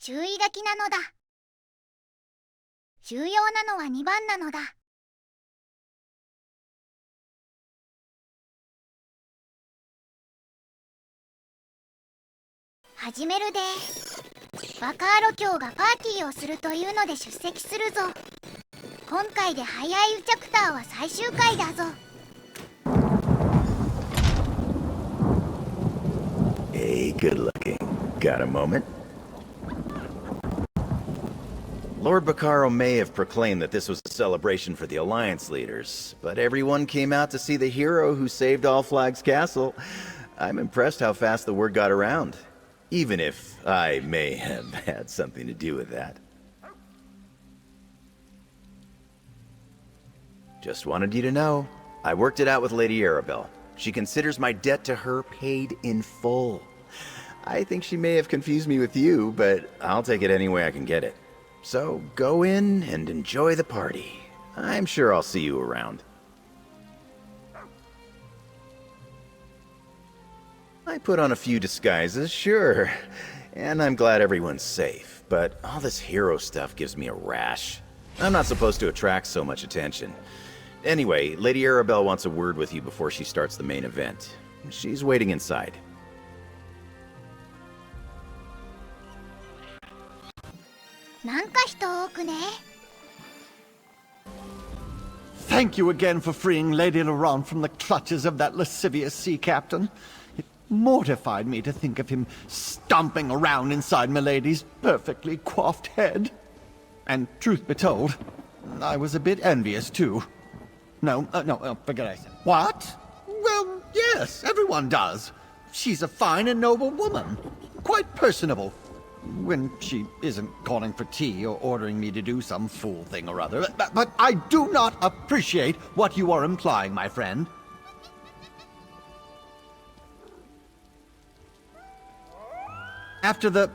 注意書きなのだ。重要なのは2番なのだ。始めるで。バカーロ卿がパーティーをするというので出席するぞ。今回でハイアイウチャプターは最終回だぞ。Hey, good looking. Got a moment? Lord Baccaro may have proclaimed that this was a celebration for the Alliance leaders, but everyone came out to see the hero who saved All Flags Castle. I'm impressed how fast the word got around, even if I may have had something to do with that. Just wanted you to know, I worked it out with Lady Arabelle. She considers my debt to her paid in full. I think she may have confused me with you, but I'll take it any way I can get it. So go in and enjoy the party. I'm sure I'll see you around. I put on a few disguises, sure, and I'm glad everyone's safe, but all this hero stuff gives me a rash. I'm not supposed to attract so much attention. Anyway, Lady Arabelle wants a word with you before she starts the main event. She's waiting inside. Thank you again for freeing Lady Laurent from the clutches of that lascivious sea captain. It mortified me to think of him stomping around inside Milady's perfectly coiffed head. And truth be told, I was a bit envious too. No, forget I said. What? Well, yes, everyone does. She's a fine and noble woman. Quite personable. When she isn't calling for tea or ordering me to do some fool thing or other. But I do not appreciate what you are implying, my friend. After the...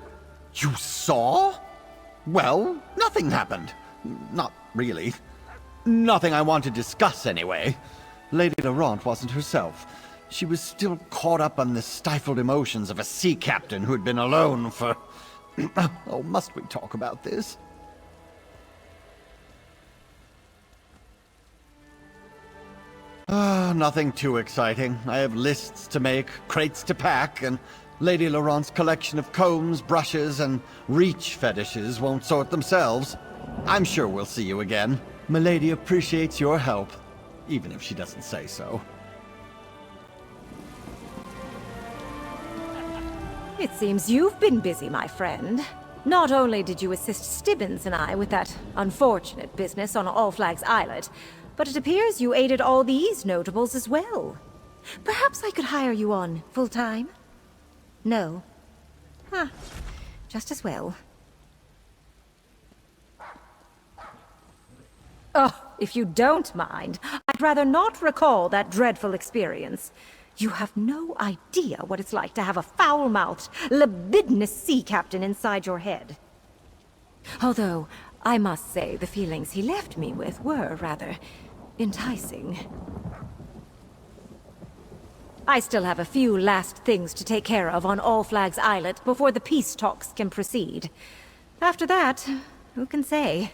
You saw? Well, nothing happened. Not really. Nothing I want to discuss, anyway. Lady Laurent wasn't herself. She was still caught up on the stifled emotions of a sea captain who had been alone for... Oh, must we talk about this? Nothing too exciting. I have lists to make, crates to pack, and Lady Laurent's collection of combs, brushes, and reach fetishes won't sort themselves. I'm sure we'll see you again. Milady appreciates your help, even if she doesn't say so. It seems you've been busy, my friend. Not only did you assist Stibbins and I with that unfortunate business on All Flags Islet, but it appears you aided all these notables as well. Perhaps I could hire you on full-time? No? Huh. Just as well. Oh, if you don't mind, I'd rather not recall that dreadful experience. You have no idea what it's like to have a foul-mouthed, libidinous sea captain inside your head. Although, I must say the feelings he left me with were rather enticing. I still have a few last things to take care of on All Flags Islet before the peace talks can proceed. After that, who can say?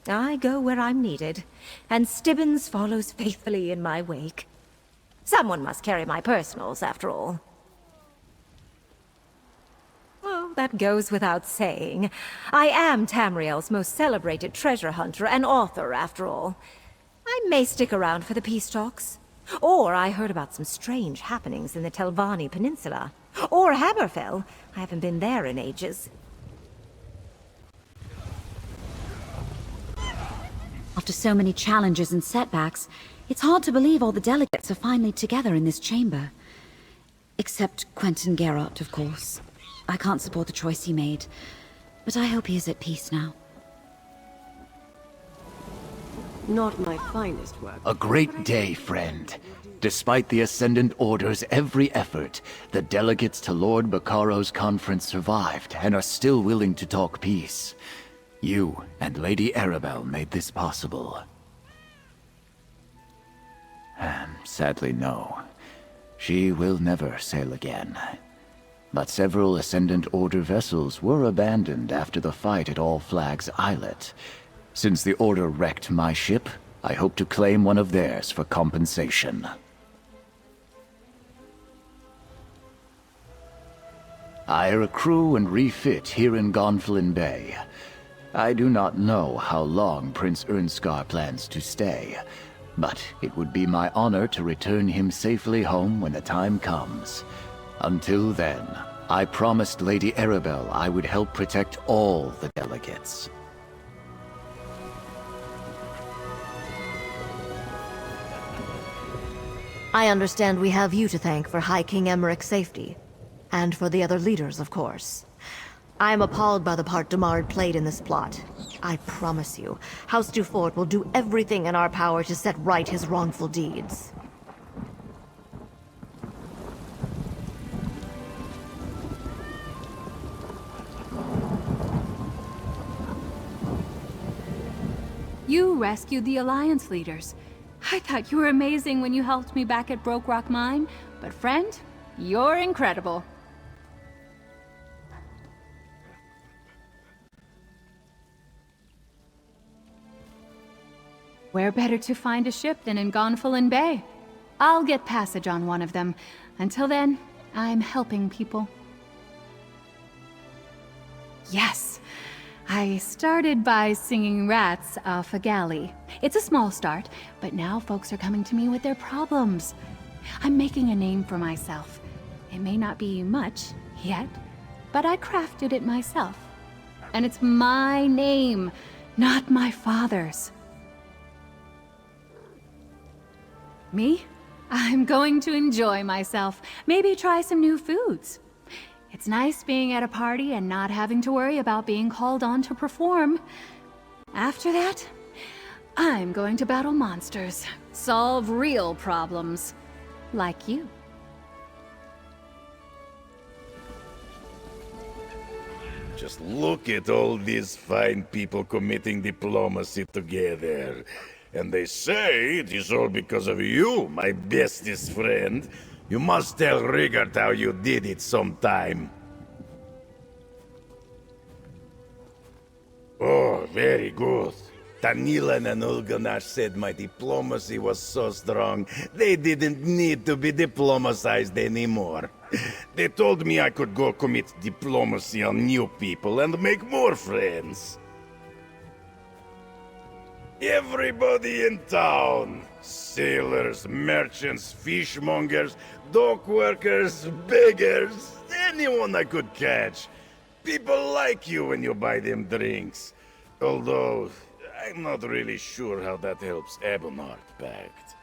I go where I'm needed, and Stibbins follows faithfully in my wake. Someone must carry my personals, after all. Oh, that goes without saying. I am Tamriel's most celebrated treasure hunter and author, after all. I may stick around for the peace talks. Or I heard about some strange happenings in the Telvanni Peninsula. Or Hammerfell. I haven't been there in ages. After so many challenges and setbacks, it's hard to believe all the delegates are finally together in this chamber. Except Quentin Geralt, of course. I can't support the choice he made, but I hope he is at peace now. Not my finest work. A great day, friend. Despite the Ascendant Order's every effort, the delegates to Lord Baccaro's conference survived and are still willing to talk peace. You and Lady Arabelle made this possible. Sadly, no. She will never sail again. but several Ascendant Order vessels were abandoned after the fight at All Flags Islet. Since the Order wrecked my ship, I hope to claim one of theirs for compensation. I recrew and refit here in Gonfalon Bay. I do not know how long Prince Ernskar plans to stay, but it would be my honor to return him safely home when the time comes. Until then, I promised Lady Arabelle I would help protect all the delegates. I understand we have you to thank for High King Emmerich's safety. And for the other leaders, of course. I am appalled by the part Demard played in this plot. I promise you, House Dufort will do everything in our power to set right his wrongful deeds. You rescued the Alliance leaders. I thought you were amazing when you helped me back at Broke Rock Mine, but friend, you're incredible. Where better to find a ship than in Gonfalon Bay? I'll get passage on one of them. Until then, I'm helping people. Yes! I started by singing Rats off a galley. It's a small start, but now folks are coming to me with their problems. I'm making a name for myself. It may not be much, yet, but I crafted it myself. And it's my name, not my father's. Me? I'm going to enjoy myself. Maybe try some new foods. It's nice being at a party and not having to worry about being called on to perform. After that, I'm going to battle monsters, solve real problems, like you. Just look at all these fine people committing diplomacy together. And they say it is all because of you, my bestest friend. You must tell Rigard how you did it sometime. Oh, very good. Tanilan and Ulganash said my diplomacy was so strong, they didn't need to be diplomatized anymore. They told me I could go commit diplomacy on new people and make more friends. Everybody in town. Sailors, merchants, fishmongers, dock workers, beggars, anyone I could catch. People like you when you buy them drinks. Although, I'm not really sure how that helps Abonard Pact.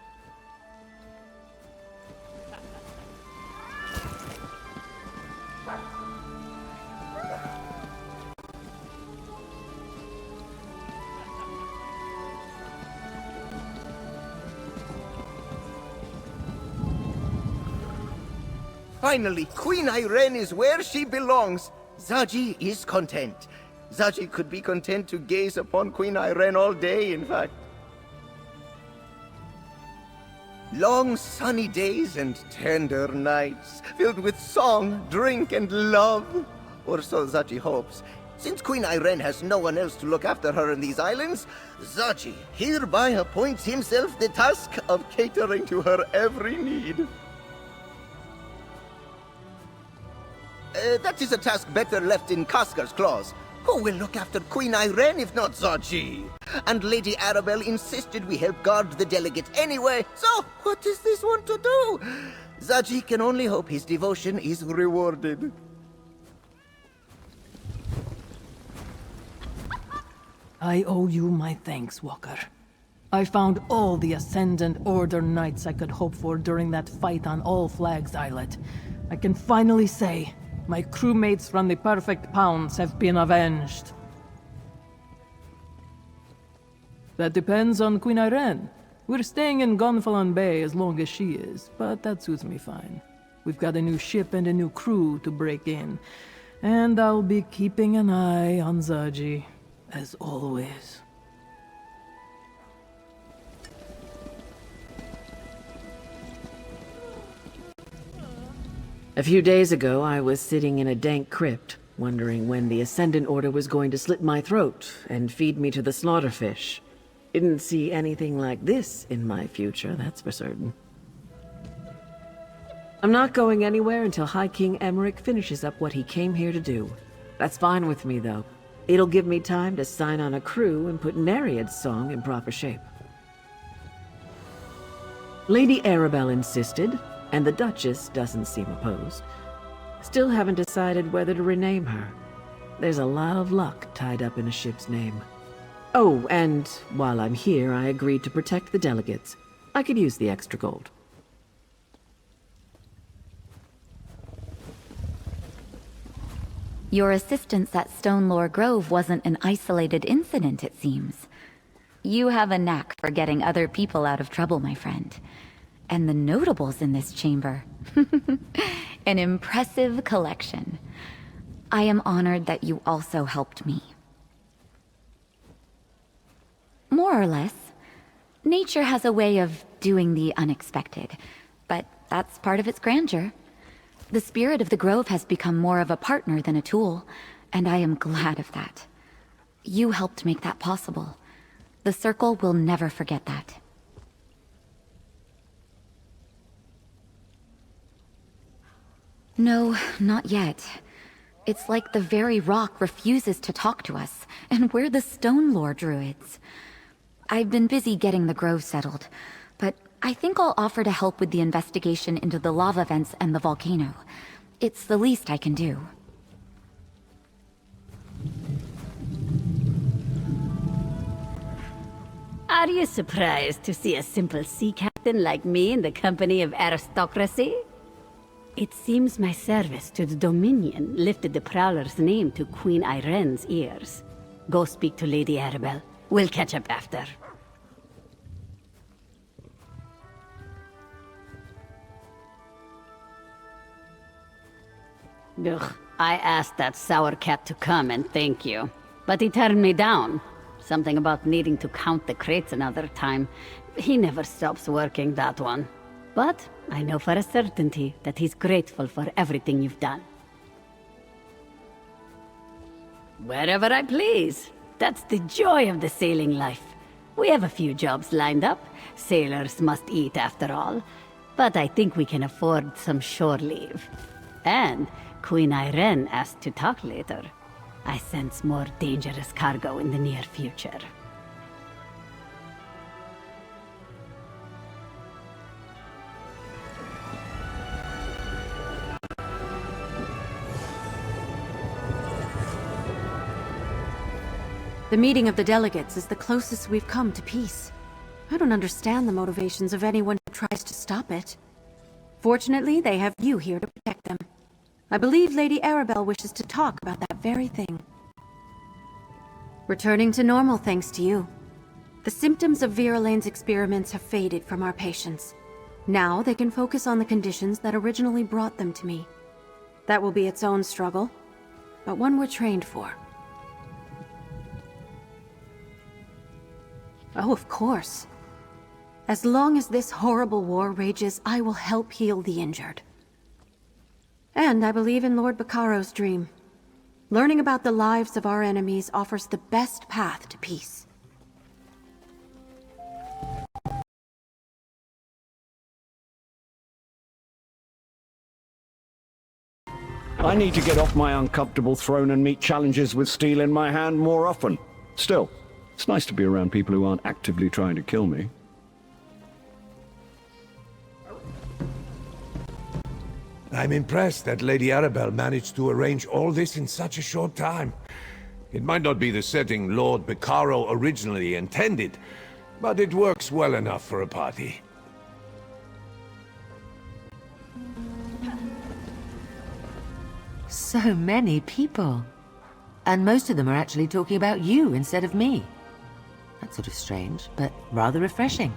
Finally, Queen Irene is where she belongs. Zaji is content. Zaji could be content to gaze upon Queen Irene all day, in fact. Long sunny days and tender nights, filled with song, drink, and love. Or so Zaji hopes. Since Queen Irene has no one else to look after her in these islands, Zaji hereby appoints himself the task of catering to her every need. That is a task better left in Kaskar's claws. Who will look after Queen Irene if not Zaji? And Lady Arabelle insisted we help guard the delegates anyway, so what is this one to do? Zaji can only hope his devotion is rewarded. I owe you my thanks, Walker. I found all the Ascendant Order Knights I could hope for during that fight on All Flags Islet. I can finally say, my crewmates from the Perfect Pounds have been avenged. That depends on Queen Irene. We're staying in Gonfalon Bay as long as she is, but that suits me fine. We've got a new ship and a new crew to break in, and I'll be keeping an eye on Zaji, as always. A few days ago, I was sitting in a dank crypt, wondering when the Ascendant Order was going to slit my throat and feed me to the slaughterfish. Didn't see anything like this in my future, that's for certain. I'm not going anywhere until High King Emmerich finishes up what he came here to do. That's fine with me, though. It'll give me time to sign on a crew and put Nereid's song in proper shape. Lady Arabelle insisted, and the Duchess doesn't seem opposed. Still haven't decided whether to rename her. There's a lot of luck tied up in a ship's name. Oh, and while I'm here, I agreed to protect the delegates. I could use the extra gold. Your assistance at Stonelore Grove wasn't an isolated incident, it seems. You have a knack for getting other people out of trouble, my friend. And the notables in this chamber. An impressive collection. I am honored that you also helped me. More or less. Nature has a way of doing the unexpected, but that's part of its grandeur. The spirit of the Grove has become more of a partner than a tool, and I am glad of that. You helped make that possible. The Circle will never forget that. No, not yet. It's like the very rock refuses to talk to us, and we're the Stonelore druids. I've been busy getting the Grove settled, but I think I'll offer to help with the investigation into the lava vents and the volcano. It's the least I can do. Are you surprised to see a simple sea captain like me in the company of aristocracy? It seems my service to the Dominion lifted the Prowler's name to Queen Irene's ears. Go speak to Lady Arabelle. We'll catch up after. Ugh, I asked that sour cat to come and thank you, but he turned me down. Something about needing to count the crates another time. He never stops working, that one. But I know for a certainty that he's grateful for everything you've done. Wherever I please. That's the joy of the sailing life. We have a few jobs lined up. Sailors must eat after all. But I think we can afford some shore leave. And Queen Irene asked to talk later. I sense more dangerous cargo in the near future. The meeting of the delegates is the closest we've come to peace. I don't understand the motivations of anyone who tries to stop it. Fortunately, they have you here to protect them. I believe Lady Arabelle wishes to talk about that very thing. Returning to normal thanks to you. The symptoms of Vera Lane's experiments have faded from our patients. Now they can focus on the conditions that originally brought them to me. That will be its own struggle, but one we're trained for. Oh, of course. As long as this horrible war rages, I will help heal the injured. And I believe in Lord Baccaro's dream. Learning about the lives of our enemies offers the best path to peace. I need to get off my uncomfortable throne and meet challenges with steel in my hand more often. Still, it's nice to be around people who aren't actively trying to kill me. I'm impressed that Lady Arabelle managed to arrange all this in such a short time. It might not be the setting Lord Baccaro originally intended, but it works well enough for a party. So many people. And most of them are actually talking about you instead of me. That's sort of strange, but rather refreshing.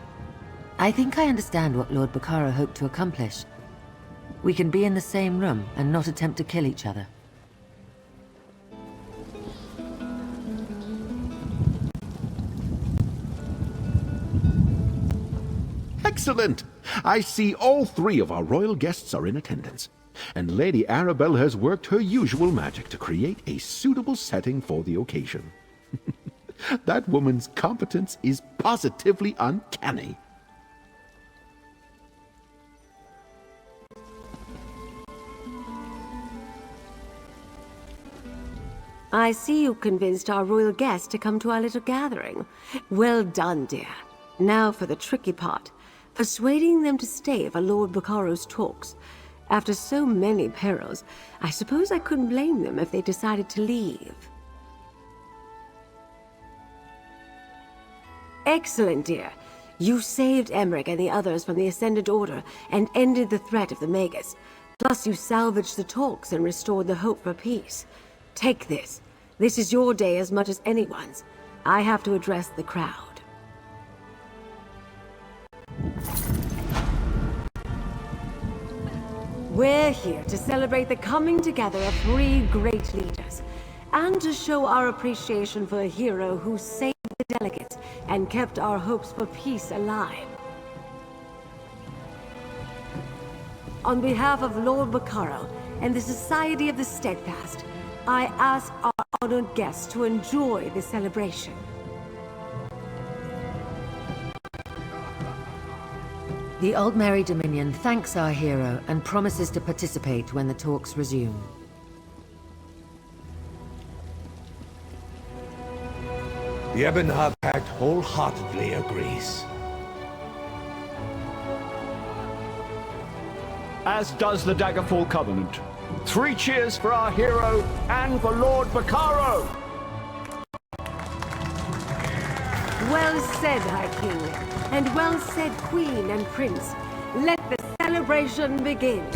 I think I understand what Lord Baccaro hoped to accomplish. We can be in the same room and not attempt to kill each other. Excellent! I see all three of our royal guests are in attendance. and Lady Arabelle has worked her usual magic to create a suitable setting for the occasion. That woman's competence is positively uncanny. I see you convinced our royal guests to come to our little gathering. Well done, dear. Now for the tricky part. Persuading them to stay for Lord Baccaro's talks. After so many perils, I suppose I couldn't blame them if they decided to leave. Excellent, dear. You saved Emmerich and the others from the Ascendant Order and ended the threat of the Magus. Plus, you salvaged the talks and restored the hope for peace. Take this. This is your day as much as anyone's. I have to address the crowd. We're here to celebrate the coming together of 3 great leaders, and to show our appreciation for a hero who saved the delegates and kept our hopes for peace alive. On behalf of Lord Baccaro and the Society of the Steadfast, I ask our honored guests to enjoy the celebration. The Aldmeri Dominion thanks our hero and promises to participate when the talks resume. The Ebonheart Pact wholeheartedly agrees. As does the Daggerfall Covenant. 3 cheers for our hero and for Lord Baccaro! Well said, High King, and well said, Queen and Prince. Let the celebration begin.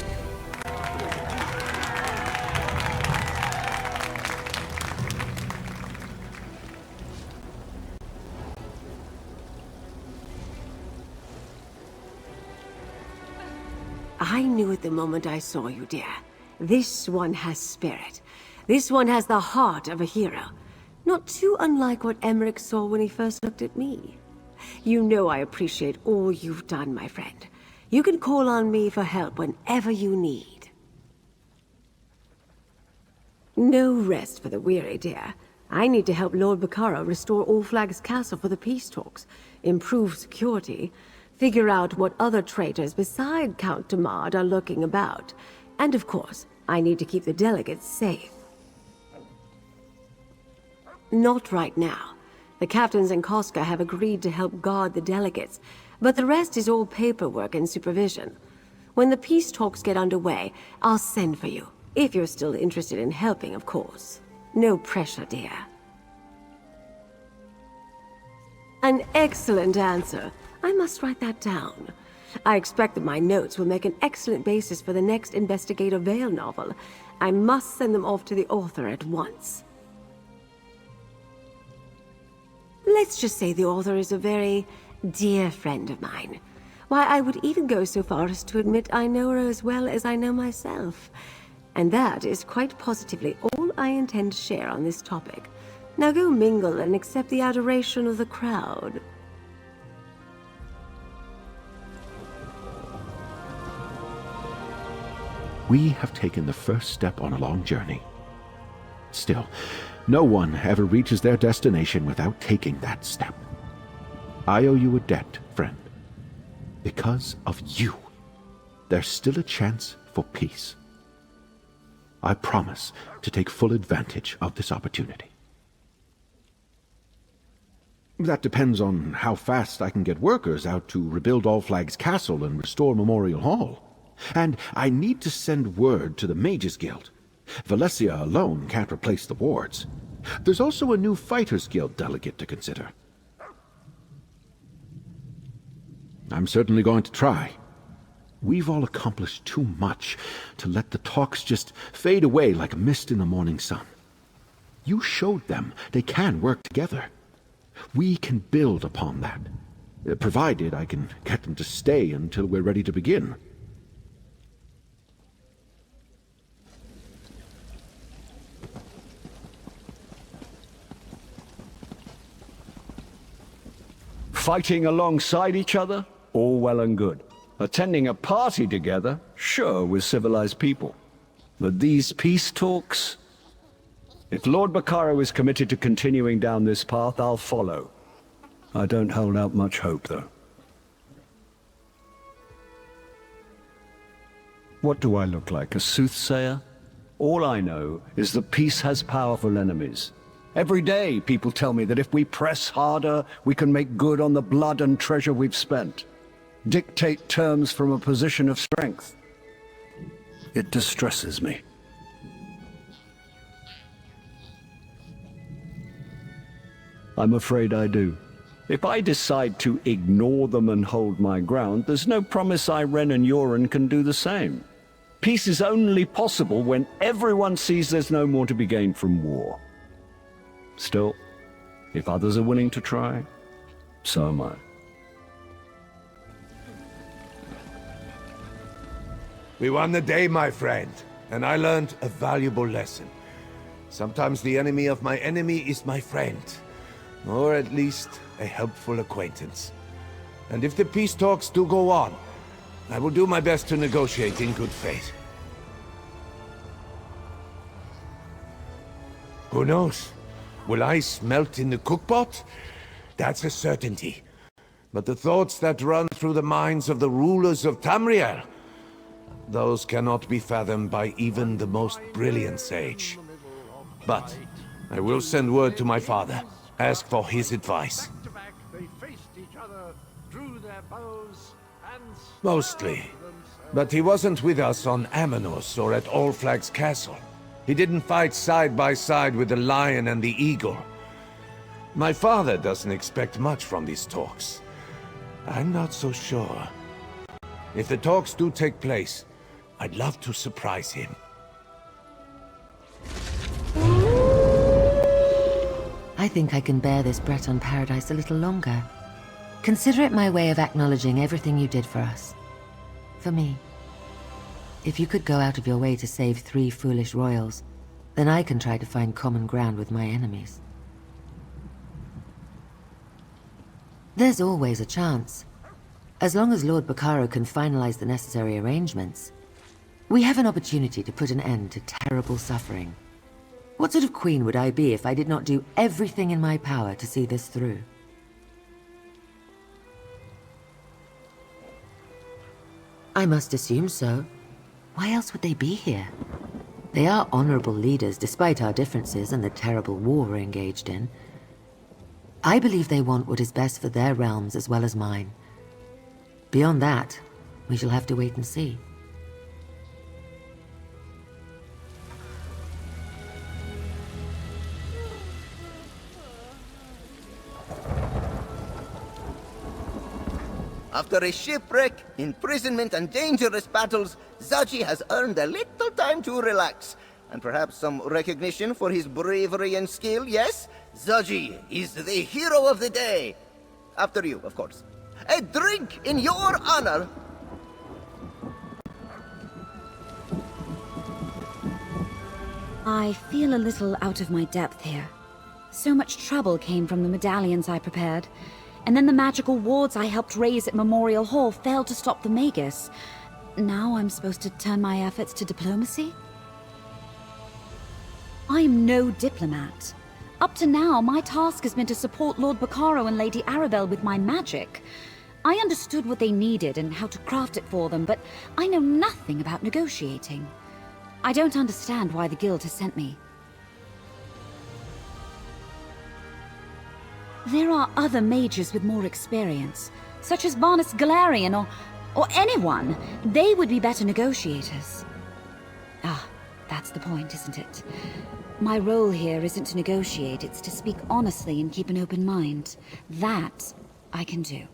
I knew at the moment I saw you, dear. This one has spirit. This one has the heart of a hero. Not too unlike what Emmerich saw when he first looked at me. You know I appreciate all you've done, my friend. You can call on me for help whenever you need. No rest for the weary, dear. I need to help Lord Baccaro restore All Flags Castle for the peace talks, improve security, figure out what other traitors beside Count Damard are lurking about, and of course, I need to keep the delegates safe. Not right now. The captains and Koska have agreed to help guard the delegates, but the rest is all paperwork and supervision. When the peace talks get underway, I'll send for you. If you're still interested in helping, of course. No pressure, dear. An excellent answer. I must write that down. I expect that my notes will make an excellent basis for the next Investigator Vale novel. I must send them off to the author at once. Let's just say the author is a very dear friend of mine. Why, I would even go so far as to admit I know her as well as I know myself. And that is quite positively all I intend to share on this topic. Now go mingle and accept the adoration of the crowd. We have taken the first step on a long journey. Still, no one ever reaches their destination without taking that step. I owe you a debt, friend. Because of you, there's still a chance for peace. I promise to take full advantage of this opportunity. That depends on how fast I can get workers out to rebuild All Flags Castle and restore Memorial Hall. And I need to send word to the Mages Guild. Valencia alone can't replace the wards. There's also a new Fighters Guild delegate to consider. I'm certainly going to try. We've all accomplished too much to let the talks just fade away like a mist in the morning sun. You showed them they can work together. We can build upon that, provided I can get them to stay until we're ready to begin. Fighting alongside each other? All well and good. Attending a party together? Sure, we're civilized people. But these peace talks? If Lord Bacaro is committed to continuing down this path, I'll follow. I don't hold out much hope, though. What do I look like, a soothsayer? All I know is that peace has powerful enemies. Every day, people tell me that if we press harder, we can make good on the blood and treasure we've spent. Dictate terms from a position of strength. It distresses me. I'm afraid I do. If I decide to ignore them and hold my ground, there's no promise Irene and Yoren can do the same. Peace is only possible when everyone sees there's no more to be gained from war. Still, if others are willing to try, so am I. We won the day, my friend, and I learned a valuable lesson. Sometimes the enemy of my enemy is my friend, or at least a helpful acquaintance. And if the peace talks do go on, I will do my best to negotiate in good faith. Who knows? Will ice melt in the cookpot? That's a certainty. But the thoughts that run through the minds of the rulers of Tamriel, those cannot be fathomed by even the most brilliant sage. But I will send word to my father, ask for his advice. Mostly. But he wasn't with us on Amanos or at All Flags Castle. He didn't fight side by side with the lion and the eagle. My father doesn't expect much from these talks. I'm not so sure. If the talks do take place, I'd love to surprise him. I think I can bear this Breton paradise a little longer. Consider it my way of acknowledging everything you did for us. For me. If you could go out of your way to save 3 foolish royals, then I can try to find common ground with my enemies. There's always a chance. As long as Lord Bacaro can finalize the necessary arrangements, we have an opportunity to put an end to terrible suffering. What sort of queen would I be if I did not do everything in my power to see this through? I must assume so. Why else would they be here? They are honorable leaders despite our differences and the terrible war we're engaged in. I believe they want what is best for their realms as well as mine. Beyond that, we shall have to wait and see. After a shipwreck, imprisonment, and dangerous battles, Zaji has earned a little time to relax. And perhaps some recognition for his bravery and skill, yes? Zaji is the hero of the day. After you, of course. A drink in your honor! I feel a little out of my depth here. So much trouble came from the medallions I prepared. And then the magical wards I helped raise at Memorial Hall failed to stop the Magus. Now I'm supposed to turn my efforts to diplomacy? I'm no diplomat. Up to now, my task has been to support Lord Bacaro and Lady Arabelle with my magic. I understood what they needed and how to craft it for them, but I know nothing about negotiating. I don't understand why the Guild has sent me. There are other mages with more experience, such as Varnus Galarian or anyone. They would be better negotiators. Ah, that's the point, isn't it? My role here isn't to negotiate, it's to speak honestly and keep an open mind. That I can do.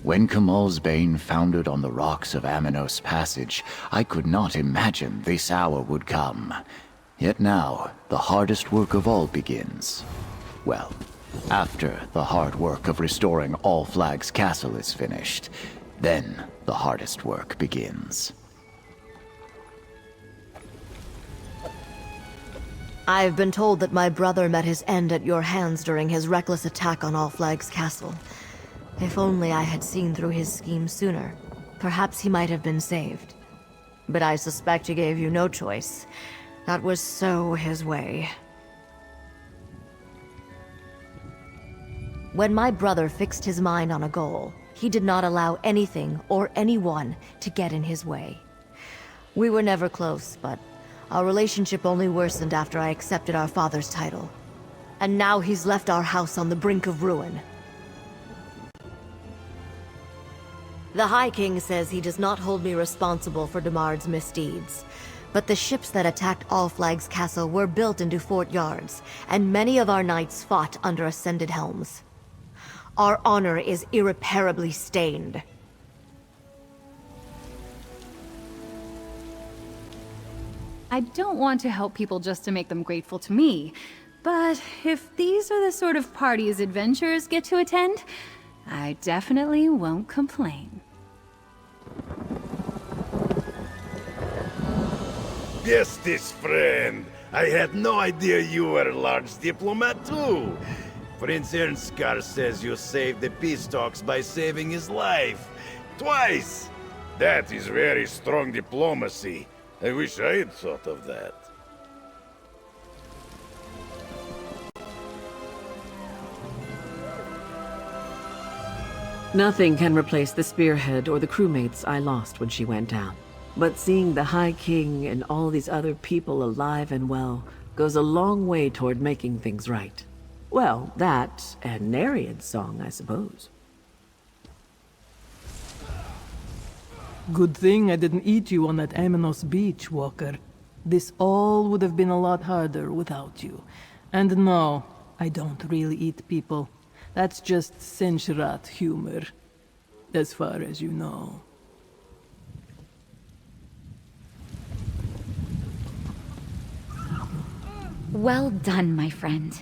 When Kamal's Bane foundered on the rocks of Amanos Passage, I could not imagine this hour would come. Yet now, the hardest work of all begins. Well, after the hard work of restoring All Flags Castle is finished, then the hardest work begins. I've been told that my brother met his end at your hands during his reckless attack on All Flags Castle. If only I had seen through his scheme sooner, perhaps he might have been saved. But I suspect he gave you no choice. That was so his way. When my brother fixed his mind on a goal, he did not allow anything or anyone to get in his way. We were never close, but our relationship only worsened after I accepted our father's title. And now he's left our house on the brink of ruin. The High King says he does not hold me responsible for Demard's misdeeds. But the ships that attacked All Flag's castle were built into fort yards, and many of our knights fought under ascended helms. Our honor is irreparably stained. I don't want to help people just to make them grateful to me, but if these are the sort of parties adventurers get to attend, I definitely won't complain. Yes, this friend. I had no idea you were a large diplomat too. Prince Ernskar says you saved the peace talks by saving his life. Twice! That is very strong diplomacy. I wish I had thought of that. Nothing can replace the spearhead or the crewmates I lost when she went down. But seeing the High King and all these other people alive and well goes a long way toward making things right. Well, that and Nereid's song, I suppose. Good thing I didn't eat you on that Amenos beach, Walker. This all would have been a lot harder without you. And no, I don't really eat people. That's just Senshrat humor. As far as you know. Well done, my friend.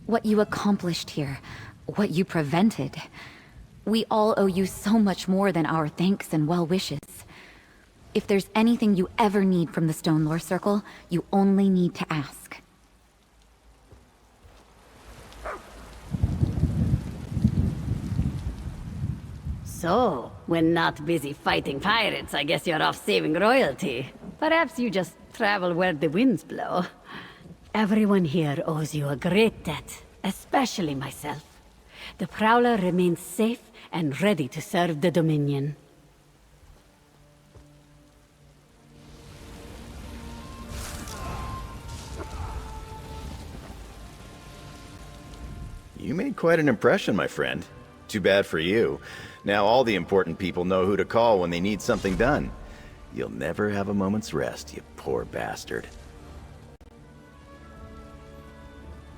What you accomplished here, what you prevented. We all owe you so much more than our thanks and well wishes. If there's anything you ever need from the Stone Lore Circle, you only need to ask. So, when not busy fighting pirates, I guess you're off saving royalty. Perhaps you just travel where the winds blow. Everyone here owes you a great debt, especially myself. The Prowler remains safe and ready to serve the Dominion. You made quite an impression, my friend. Too bad for you. Now all the important people know who to call when they need something done. You'll never have a moment's rest, you poor bastard.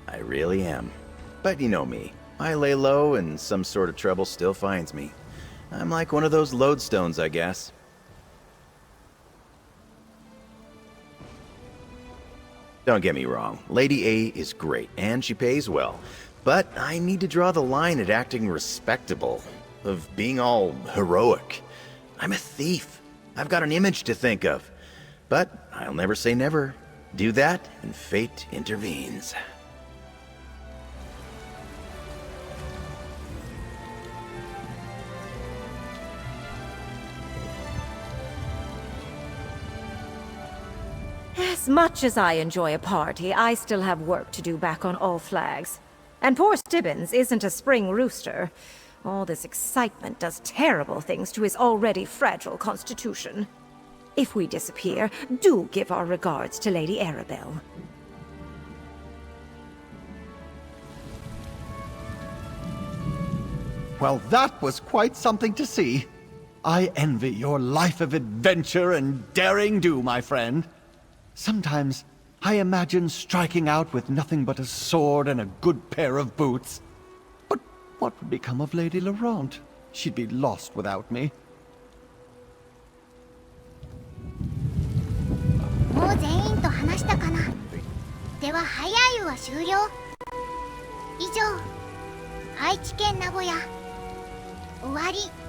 I really am. But you know me. I lay low and some sort of trouble still finds me. I'm like one of those lodestones, I guess. Don't get me wrong. Lady A is great, and she pays well. But I need to draw the line at acting respectable, of being all heroic. I'm a thief. I've got an image to think of. But I'll never say never. Do that, and fate intervenes. As much as I enjoy a party, I still have work to do back on All Flags. And poor Stibbins isn't a spring rooster. All this excitement does terrible things to his already fragile constitution. If we disappear, do give our regards to Lady Arabelle. Well, that was quite something to see. I envy your life of adventure and daring do, my friend. Sometimes I imagine striking out with nothing but a sword and a good pair of boots. But what would become of Lady Laurent? She'd be lost without me. もう全員と話したかな。では早いは終了。以上、愛知県名古屋終わり。